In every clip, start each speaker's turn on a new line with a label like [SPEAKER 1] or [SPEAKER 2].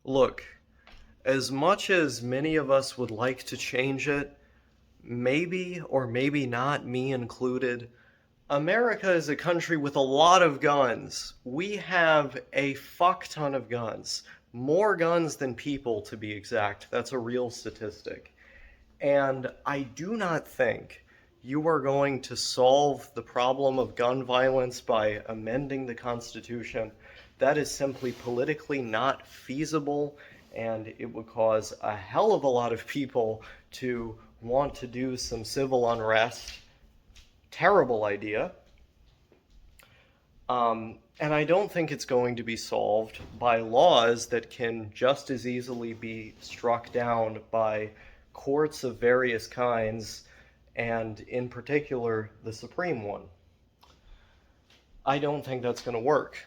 [SPEAKER 1] Look, as much as many of us would like to change it, maybe or maybe not, me included, America is a country with a lot of guns. We have a fuck ton of guns. More guns than people, to be exact. That's a real statistic. And I do not think you are going to solve the problem of gun violence by amending the Constitution. That is simply politically not feasible, and it would cause a hell of a lot of people to want to do some civil unrest. Terrible idea. And I don't think it's going to be solved by laws that can just as easily be struck down by courts of various kinds, and in particular, the Supreme one. I don't think that's going to work.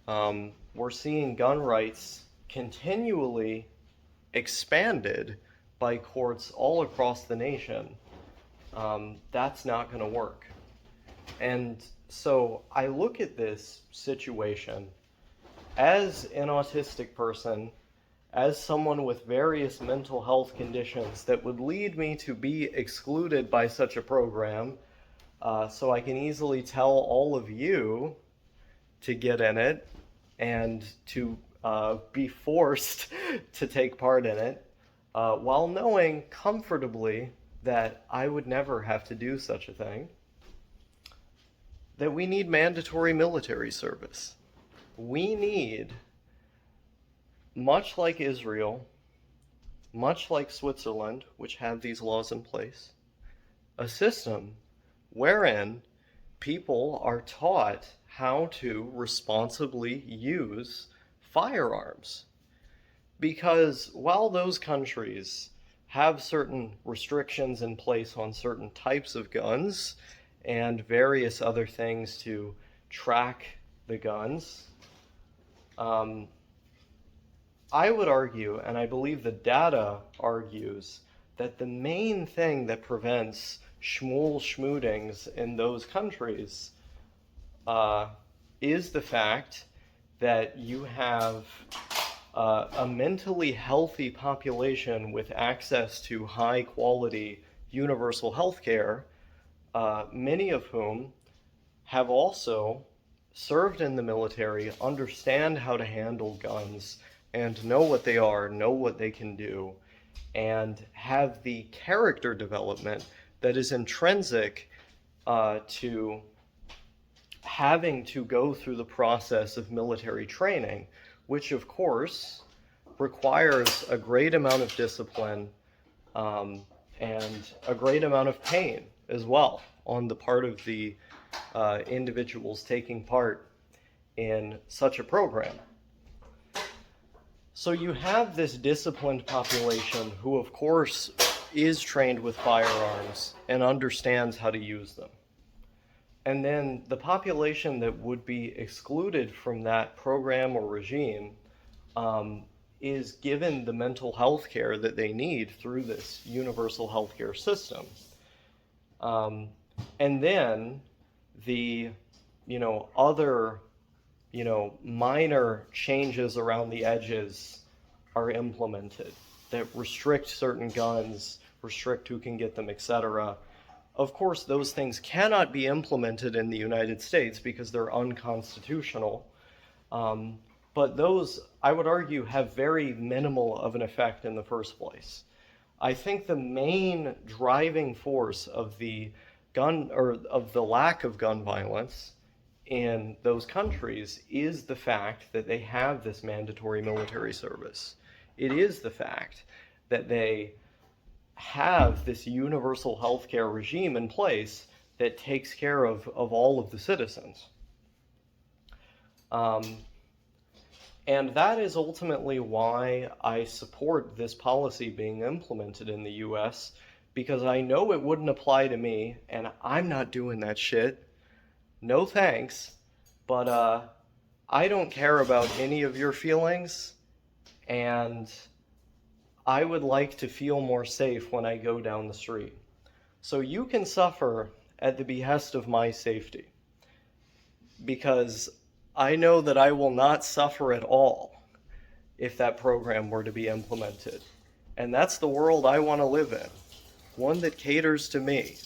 [SPEAKER 1] We're seeing gun rights continually expanded by courts all across the nation. That's not going to work. And so I look at this situation as an autistic person, as someone with various mental health conditions that would lead me to be excluded by such a program. So I can easily tell all of you to get in it and to be forced to take part in it, while knowing comfortably that I would never have to do such a thing. That we need mandatory military service. We need, much like Israel, much like Switzerland, which have these laws in place, a system wherein people are taught how to responsibly use firearms. Because while those countries have certain restrictions in place on certain types of guns, and various other things to track the guns, I would argue, and I believe the data argues, that the main thing that prevents schmootings in those countries is the fact that you have a mentally healthy population with access to high quality universal health care, many of whom have also served in the military, understand how to handle guns, and know what they are, know what they can do, and have the character development that is intrinsic to having to go through the process of military training, which of course requires a great amount of discipline, and a great amount of pain as well on the part of the individuals taking part in such a program. So you have this disciplined population who of course is trained with firearms and understands how to use them. And then the population that would be excluded from that program or regime is given the mental health care that they need through this universal health care system. And then the, other, minor changes around the edges are implemented that restrict certain guns, restrict who can get them, etc. Of course, those things cannot be implemented in the United States because they're unconstitutional. But those, I would argue, have very minimal of an effect in the first place. I think the main driving force of the lack of gun violence in those countries is the fact that they have this mandatory military service. It is the fact that they have this universal healthcare regime in place that takes care of all of the citizens. And that is ultimately why I support this policy being implemented in the US, because I know it wouldn't apply to me, and I'm not doing that shit. No thanks, but I don't care about any of your feelings, and I would like to feel more safe when I go down the street. So you can suffer at the behest of my safety, because I know that I will not suffer at all if that program were to be implemented. And that's the world I want to live in, one that caters to me.